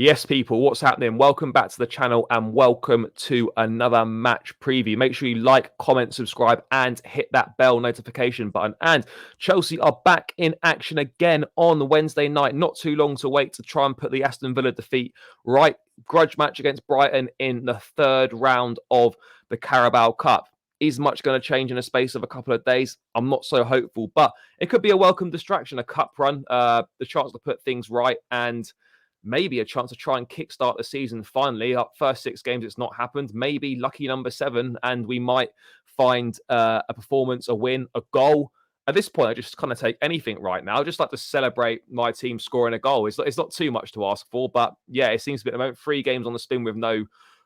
Yes, people, what's happening? Welcome back to the channel and welcome to another match preview. Make sure you like, comment, subscribe, and hit that bell notification button. And Chelsea are back in action again on Wednesday night. Not too long to wait to try and put the Aston Villa defeat right. Grudge match against Brighton in the third round of the Carabao Cup. Is much going to change in the space of a couple of days? I'm not so hopeful, but it could be a welcome distraction, a cup run, the chance to put things right, and maybe a chance to try and kickstart the season finally. Our first 6 games, it's not happened. Maybe lucky number 7, and we might find a performance, a win, a goal. At this point, I just kind of take anything right now. I just like to celebrate my team scoring a goal. It's not too much to ask for, but yeah, it seems to be at the moment 3 games on the spin with no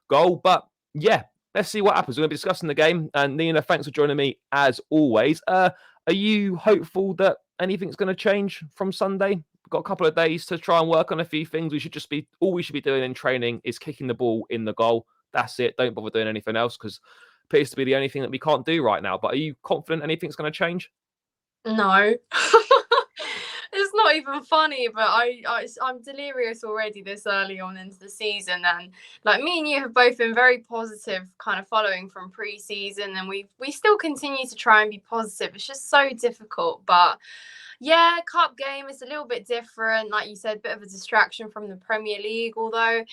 goal. But yeah, let's see what happens. We're going to be discussing the game. And Nina, thanks for joining me as always. Are you hopeful that anything's going to change from Sunday? We've got a couple of days to try and work on a few things. All we should be doing in training is kicking the ball in the goal. That's it. Don't bother doing anything else because it appears to be the only thing that we can't do right now. But are you confident anything's going to change? No. It's not even funny, but I'm delirious already this early on into the season. And like me and you have both been very positive kind of following from pre-season, and we still continue to try and be positive. It's just so difficult, but yeah, cup game is a little bit different. Like you said, bit of a distraction from the Premier League. Although,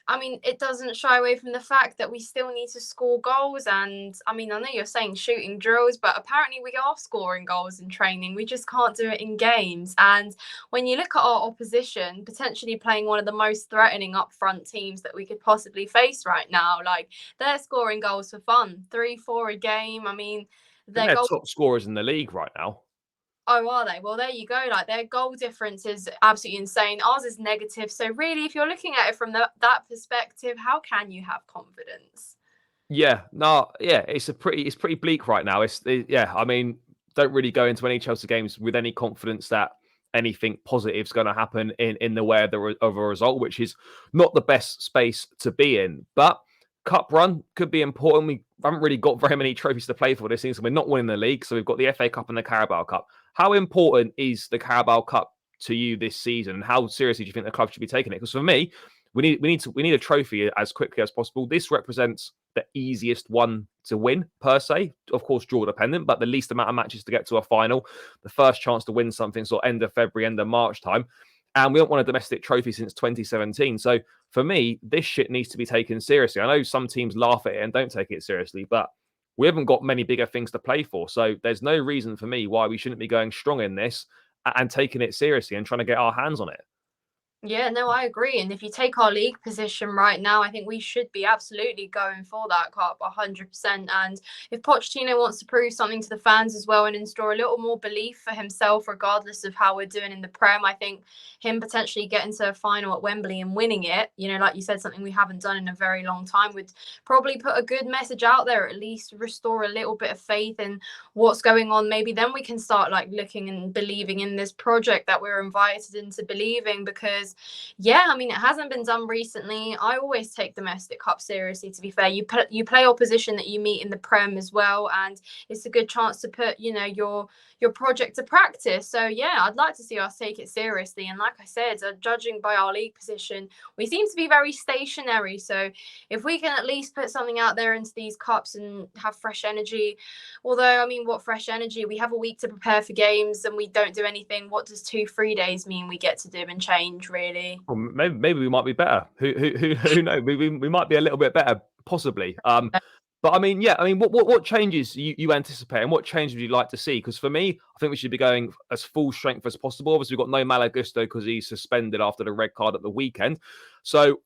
I mean, it doesn't shy away from the fact that we still need to score goals. And I mean, I know you're saying shooting drills, but apparently we are scoring goals in training. We just can't do it in games. And when you look at our opposition, potentially playing one of the most threatening up front teams that we could possibly face right now, like they're scoring goals for fun, 3-4 a game. I mean, their They're goal. top scorers in the league right now. Oh, are they? Well, there you go. Like their goal difference is absolutely insane. Ours is negative. So really, if you're looking at it from that perspective, how can you have confidence? Yeah, no, yeah, it's pretty bleak right now. Yeah, I mean, don't really go into any Chelsea games with any confidence that anything positive is going to happen in the way of a result, which is not the best space to be in. But cup run could be important. We haven't really got very many trophies to play for this season. We're not winning the league, so we've got the FA Cup and the Carabao Cup. How important is the Carabao Cup to you this season? And how seriously do you think the club should be taking it? Because for me, we need a trophy as quickly as possible. This represents the easiest one to win per se, of course, draw dependent, but the least amount of matches to get to a final, the first chance to win something sort of end of February, end of March time. And we haven't won a domestic trophy since 2017. So for me, this shit needs to be taken seriously. I know some teams laugh at it and don't take it seriously, but we haven't got many bigger things to play for. So there's no reason for me why we shouldn't be going strong in this and taking it seriously and trying to get our hands on it. Yeah, no, I agree. And if you take our league position right now, I think we should be absolutely going for that cup 100%. And if Pochettino wants to prove something to the fans as well and install a little more belief for himself, regardless of how we're doing in the Prem, I think him potentially getting to a final at Wembley and winning it, you know, like you said, something we haven't done in a very long time, would probably put a good message out there, at least restore a little bit of faith in what's going on. Maybe then we can start like looking and believing in this project that we're invited into believing, because yeah, I mean, it hasn't been done recently. I always take domestic cup seriously, to be fair. You play opposition that you meet in the Prem as well, and it's a good chance to put, you know, your project to practice. So yeah, I'd like to see us take it seriously. And like I said, judging by our league position, we seem to be very stationary. So if we can at least put something out there into these cups and have fresh energy, although I mean, what fresh energy? We have a week to prepare for games and we don't do anything. What does 2-3 days mean we get to do and change, really? Well, maybe we might be better. Who knows? We might be a little bit better, possibly. But I mean, yeah. I mean, what changes you anticipate, and what changes would you like to see? Because for me, I think we should be going as full strength as possible. Obviously, we've got no Malagusto because he's suspended after the red card at the weekend. So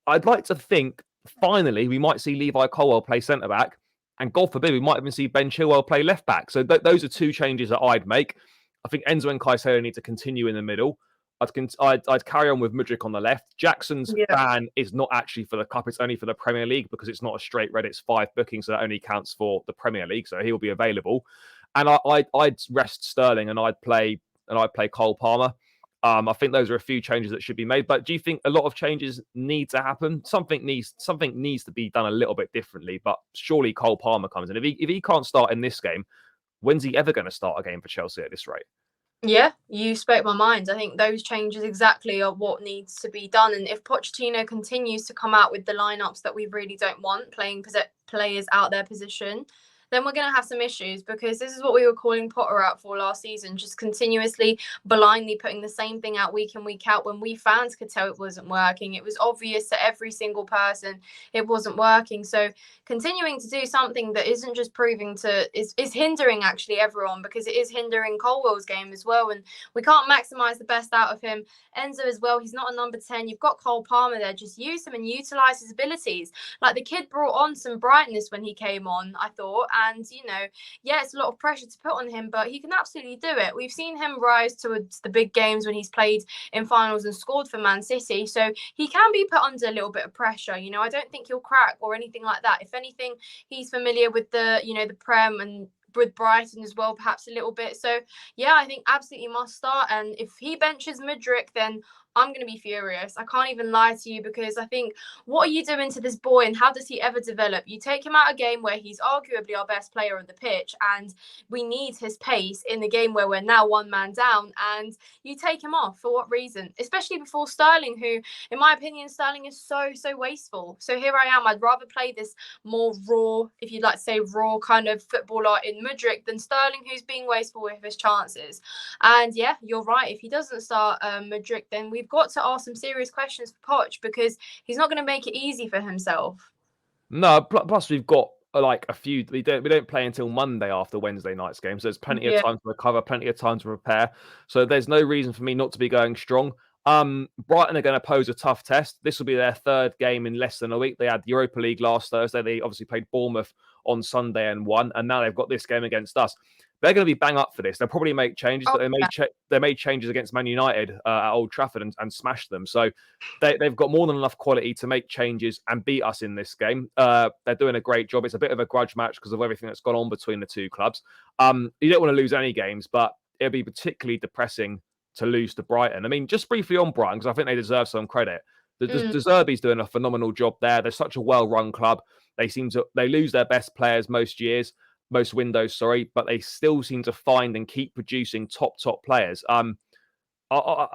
I'd like to think finally we might see Levi Colwell play centre back, and God forbid we might even see Ben Chilwell play left back. So those are 2 changes that I'd make. I think Enzo and Caicedo need to continue in the middle. I'd carry on with Mudryk on the left. Jackson's ban is not actually for the Cup. It's only for the Premier League because it's not a straight red. It's 5 bookings, so that only counts for the Premier League. So he'll be available. And I'd rest Sterling and I'd play Cole Palmer. I think those are a few changes that should be made. But do you think a lot of changes need to happen? Something needs to be done a little bit differently. But surely Cole Palmer comes in. If he can't start in this game, when's he ever going to start a game for Chelsea at this rate? Yeah, you spoke my mind. I think those changes exactly are what needs to be done. And if Pochettino continues to come out with the lineups that we really don't want, playing players out their position, then we're going to have some issues, because this is what we were calling Potter out for last season, just continuously blindly putting the same thing out week in, week out, when we fans could tell it wasn't working. It was obvious to every single person it wasn't working. So continuing to do something that isn't just proving to is hindering actually everyone, because it is hindering Colwell's game as well, and we can't maximize the best out of him. Enzo as well, he's not a number 10. You've got Cole Palmer there. Just use him and utilize his abilities. Like, the kid brought on some brightness when he came on, I thought, and yeah, it's a lot of pressure to put on him, but he can absolutely do it. We've seen him rise towards the big games when he's played in finals and scored for Man City, so he can be put under a little bit of pressure. I don't think he'll crack or anything like that. If anything, he's familiar with the Prem and with Brighton as well, perhaps a little bit. So yeah, I think absolutely must start. And if he benches Mudryk, then I'm going to be furious. I can't even lie to you, because I think, what are you doing to this boy, and how does he ever develop? You take him out a game where he's arguably our best player on the pitch, and we need his pace in the game where we're now one man down, and you take him off. For what reason? Especially before Sterling, who, in my opinion, Sterling is so wasteful. So here I am. I'd rather play this more raw, if you'd like to say raw, kind of footballer in Mudryk than Sterling, who's being wasteful with his chances. And yeah, you're right. If he doesn't start Mudryk, then we've got to ask some serious questions for Poch, because he's not going to make it easy for himself. No, plus we've got like a few. We don't play until Monday after Wednesday night's game, so there's plenty of Yeah. time to recover, plenty of time to prepare. So there's no reason for me not to be going strong. Brighton are going to pose a tough test. This will be their third game in less than a week. They had Europa League last Thursday. They obviously played Bournemouth on Sunday and won, and now they've got this game against us. They're going to be bang up for this. They'll probably make changes, but they made changes against Man United at Old Trafford and smashed them. So they've got more than enough quality to make changes and beat us in this game. They're doing a great job. It's a bit of a grudge match because of everything that's gone on between the two clubs. You don't want to lose any games, but it'll be particularly depressing to lose to Brighton. I mean, just briefly on Brighton, because I think they deserve some credit. De Zerbi's doing a phenomenal job there. They're such a well-run club. They lose their best players most windows, but they still seem to find and keep producing top players. I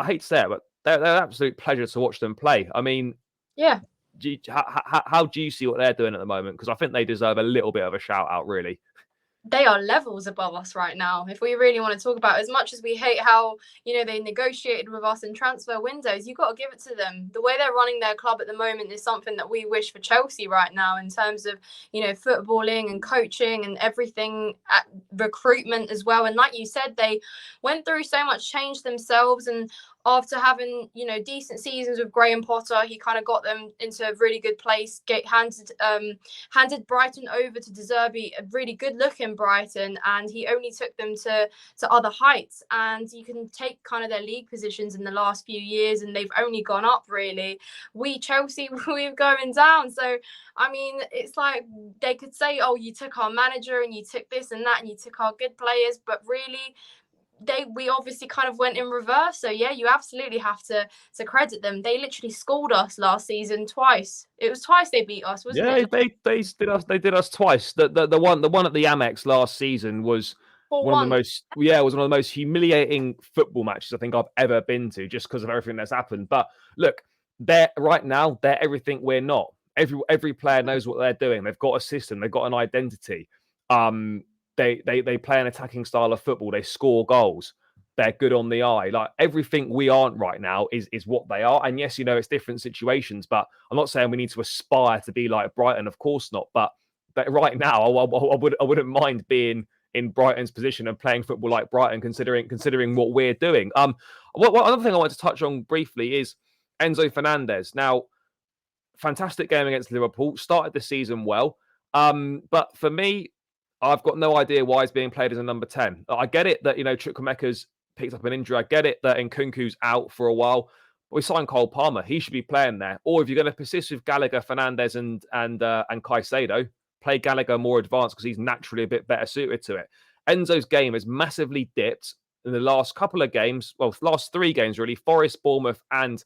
hate to say it, but they're an absolute pleasure to watch them play. I mean, Yeah. How do you see what they're doing at the moment? Because I think they deserve a little bit of a shout out, really. They are levels above us right now. If we really want to talk about, as much as we hate how, they negotiated with us in transfer windows, you've got to give it to them. The way they're running their club at the moment is something that we wish for Chelsea right now, in terms of, footballing and coaching and everything, at recruitment as well. And like you said, they went through so much change themselves, and after having, decent seasons with Graham Potter, he kind of got them into a really good place. Handed Brighton over to De Zerbi, a really good looking Brighton, and he only took them to other heights. And you can take kind of their league positions in the last few years, and they've only gone up, really. We, Chelsea, we're going down. So I mean, it's like they could say, oh, you took our manager and you took this and that and you took our good players, but really we obviously kind of went in reverse. So yeah, you absolutely have to credit them. They literally schooled us last season twice. It was twice they beat us, wasn't Yeah, it? they did us twice. The one at the Amex last season was one of the 4-1. most humiliating football matches I think I've ever been to, just because of everything that's happened. But look, they're everything we're not. Every player knows what they're doing. They've got a system. They've got an identity. They play an attacking style of football. They score goals. They're good on the eye. Like, everything we aren't right now is what they are. And yes, it's different situations, but I'm not saying we need to aspire to be like Brighton. Of course not. But right now, I wouldn't mind being in Brighton's position and playing football like Brighton, considering what we're doing. Another thing I want to touch on briefly is Enzo Fernandez. Now, fantastic game against Liverpool. Started the season well. But for me, I've got no idea why he's being played as a number 10. I get it that, Chukwuemeka's picked up an injury. I get it that Nkunku's out for a while. But we signed Cole Palmer. He should be playing there. Or if you're going to persist with Gallagher, Fernandez, and Caicedo, play Gallagher more advanced, because he's naturally a bit better suited to it. Enzo's game has massively dipped in the last couple of games. Well, last 3 games, really. Forest, Bournemouth, and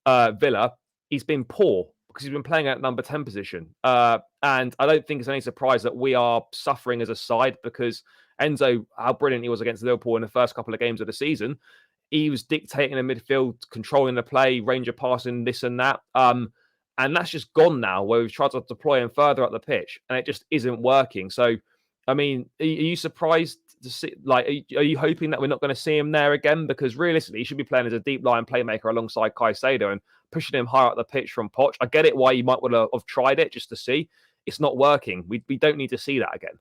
Villa. He's been poor because he's been playing at number 10 position. And I don't think it's any surprise that we are suffering as a side, because Enzo, how brilliant he was against Liverpool in the first couple of games of the season. He was dictating the midfield, controlling the play, range of passing, this and that. And that's just gone now, where we've tried to deploy him further up the pitch, and it just isn't working. So, I mean, are you surprised to see? Like, are you hoping that we're not going to see him there again? Because realistically, he should be playing as a deep line playmaker alongside Caicedo and pushing him higher up the pitch from Poch. I get it why you might want to have tried it just to see. It's not working. We don't need to see that again.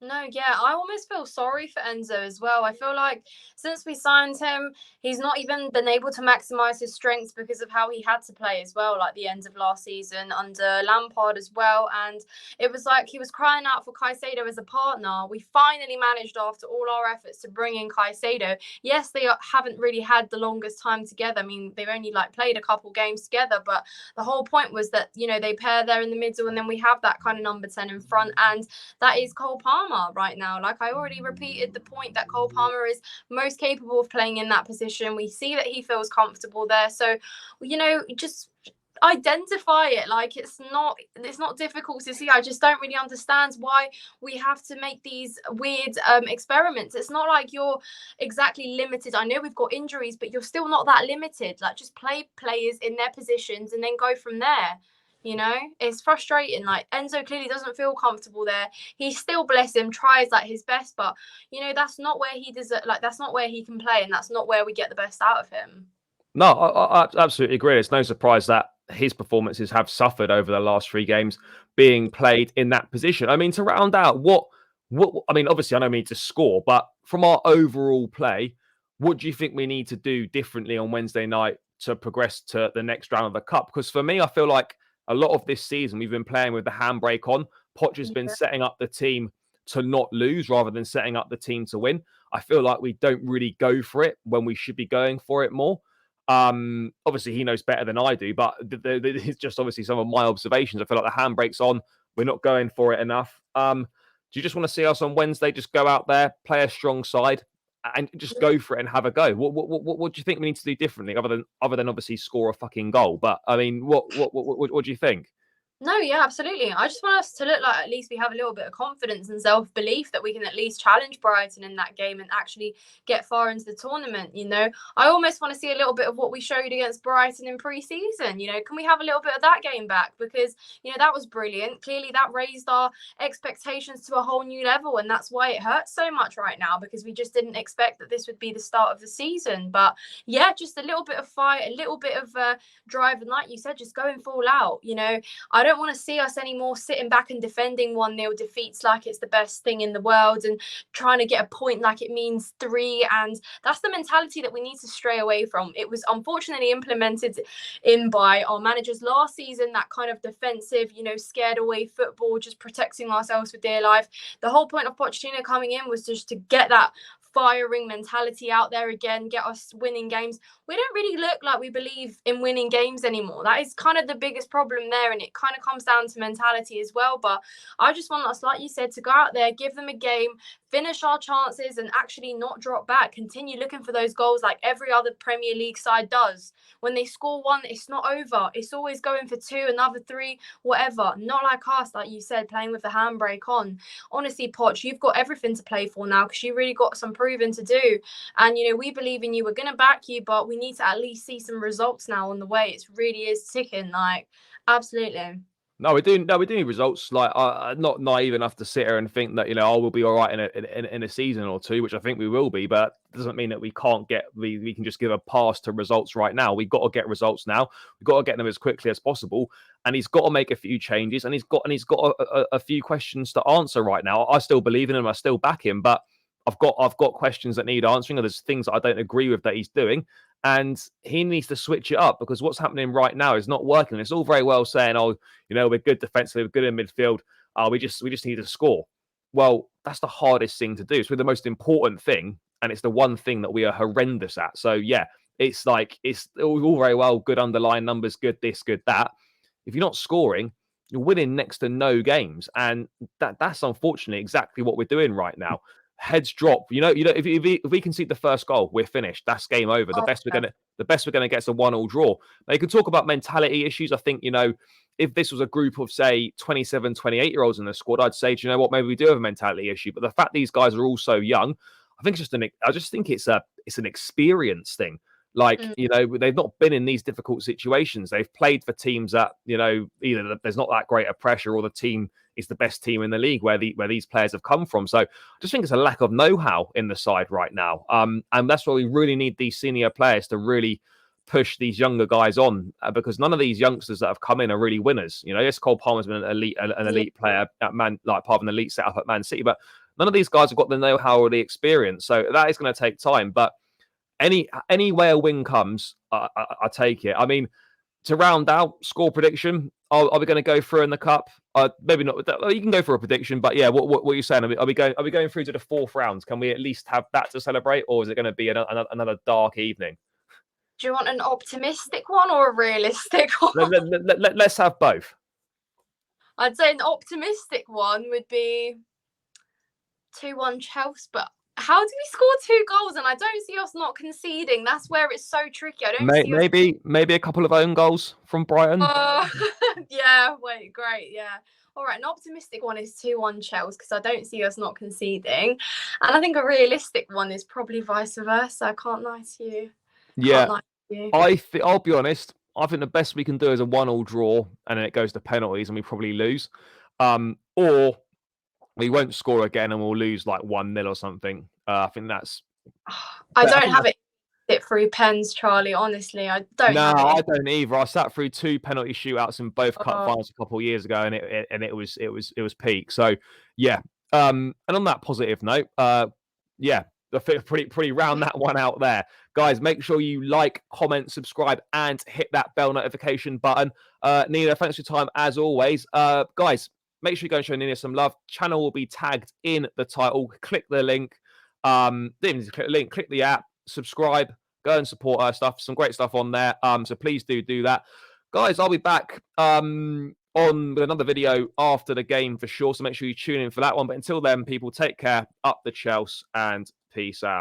No, yeah, I almost feel sorry for Enzo as well. I feel like since we signed him, he's not even been able to maximize his strengths because of how he had to play as well, like the end of last season under Lampard as well. And it was like he was crying out for Caicedo as a partner. We finally managed, after all our efforts, to bring in Caicedo. Yes, they haven't really had the longest time together. I mean, they've only like played a couple games together, but the whole point was that, you know, they pair there in the middle, and then we have that kind of number 10 in front, and that is Cole Palmer right now. Like, I already repeated the point that Cole Palmer is most capable of playing in that position. We see that he feels comfortable there. So, you know, just identify it. Like, it's not difficult to see. I just don't really understand why we have to make these weird experiments. It's not like you're exactly limited. I know we've got injuries, but you're still not that limited. Like, just play players in their positions and then go from there. You know, it's frustrating. Like, Enzo clearly doesn't feel comfortable there. He still, bless him, tries like his best, but you know, that's not where he does it. Like, that's not where he can play, and that's not where we get the best out of him. No, I absolutely agree. It's no surprise that his performances have suffered over the last 3 games being played in that position. I mean, to round out what I mean, obviously, I know we need to score, but from our overall play, what do you think we need to do differently on Wednesday night to progress to the next round of the cup? Because for me, I feel like a lot of this season we've been playing with the handbrake on. Poch has been setting up the team to not lose rather than setting up the team to win. I feel like we don't really go for it when we should be going for it more. Obviously, he knows better than I do, but it's just obviously some of my observations. I feel like the handbrake's on. We're not going for it enough. Do you just want to see us on Wednesday just go out there, play a strong side, and just go for it and have a go? What do you think we need to do differently, other than obviously score a fucking goal? But I mean, what do you think? No, yeah, absolutely. I just want us to look like at least we have a little bit of confidence and self-belief that we can at least challenge Brighton in that game and actually get far into the tournament. You know, I almost want to see a little bit of what we showed against Brighton in pre-season. You know, can we have a little bit of that game back? Because, you know, that was brilliant. Clearly that raised our expectations to a whole new level, and that's why it hurts so much right now, because we just didn't expect that this would be the start of the season. But yeah, just a little bit of fight, a little bit of drive, and like you said, just going full out. You know, I don't want to see us anymore sitting back and defending 1-0 defeats like it's the best thing in the world and trying to get a point like it means 3. And that's the mentality that we need to stray away from. It was unfortunately implemented in by our managers last season, that kind of defensive, you know, scared away football, just protecting ourselves for dear life. The whole point of Pochettino coming in was just to get that firing mentality out there again, get us winning games. We don't really look like we believe in winning games anymore. That is kind of the biggest problem there, and it kind of comes down to mentality as well. But I just want us, like you said, to go out there, give them a game, finish our chances, and actually not drop back. Continue looking for those goals like every other Premier League side does. When they score 1, it's not over. It's always going for 2, another 3, whatever. Not like us, like you said, playing with the handbrake on. Honestly, Poch, you've got everything to play for now, because you really got some proving to do. And, you know, we believe in you. We're going to back you, but we need to at least see some results now on the way. It really is ticking, like, absolutely. No, we do. No, we do need results. Like, I'm not naive enough to sit here and think that, you know, we'll be all right in a season or two, which I think we will be. But it doesn't mean that we can't get. We can just give a pass to results right now. We've got to get results now. We've got to get them as quickly as possible. And he's got to make a few changes. And he's got a few questions to answer right now. I still believe in him. I still back him. But I've got questions that need answering. And there's things that I don't agree with that he's doing. And he needs to switch it up, because what's happening right now is not working. It's all very well saying, "Oh, you know, we're good defensively, we're good in midfield. We just need to score." Well, that's the hardest thing to do. It's the most important thing, and it's the one thing that we are horrendous at. So yeah, it's like it's all very well, good underlying numbers, good this, good that. If you're not scoring, you're winning next to no games, and that's unfortunately exactly what we're doing right now. Heads drop. If we concede the first goal, we're finished. That's game over. The best we're gonna get is a 1-1 draw. Now, you can talk about mentality issues. I think, you know, if this was a group of, say, 27, 28-year-olds in the squad, I'd say, do you know what, maybe we do have a mentality issue. But the fact these guys are all so young, I think I just think it's an experience thing. Like, Mm. you know, they've not been in these difficult situations. They've played for teams that, you know, either there's not that great a pressure or the team is the best team in the league where these players have come from. So I just think it's a lack of know-how in the side right now. And that's why we really need these senior players to really push these younger guys on, because none of these youngsters that have come in are really winners. You know, yes, Cole Palmer's been an elite player at part of an elite setup at Man City, but none of these guys have got the know-how or the experience. So that is going to take time. But any way a win comes, I take it. I mean, to round out score prediction, are we going to go through in the cup? Maybe not. You can go for a prediction, but yeah, what are you saying? Are we going through to the fourth round? Can we at least have that to celebrate, or is it going to be another dark evening? Do you want an optimistic one or a realistic one? Let's have both. I'd say an optimistic one would be 2-1 Chelsea, but how do we score 2 goals? And I don't see us not conceding. That's where it's so tricky. I don't see maybe a couple of own goals from Brighton. Yeah, wait, great, yeah. All right, an optimistic one is 2-1 Chelsea, because I don't see us not conceding. And I think a realistic one is probably vice versa. I can't lie to you. Yeah, I'll be honest. I think the best we can do is a 1-1 draw, and then it goes to penalties, and we probably lose. Or we won't score again, and we'll lose like 1-0 or something. I think that's. I don't have it through pens, Charlie. Honestly, I don't. No, I don't either. I sat through 2 penalty shootouts in both cup finals a couple of years ago, and it was peak. So yeah. And on that positive note, yeah. Pretty round that one out there. Guys, make sure you like, comment, subscribe, and hit that bell notification button. Nina, thanks for your time as always. Guys, make sure you go and show Nina some love. Channel will be tagged in the title. Click the link. Didn't even click the link. Click the app. Subscribe. Go and support her stuff. Some great stuff on there. So please do that. Guys, I'll be back on with another video after the game for sure. So make sure you tune in for that one. But until then, people, take care. Up the Chelsea and peace out.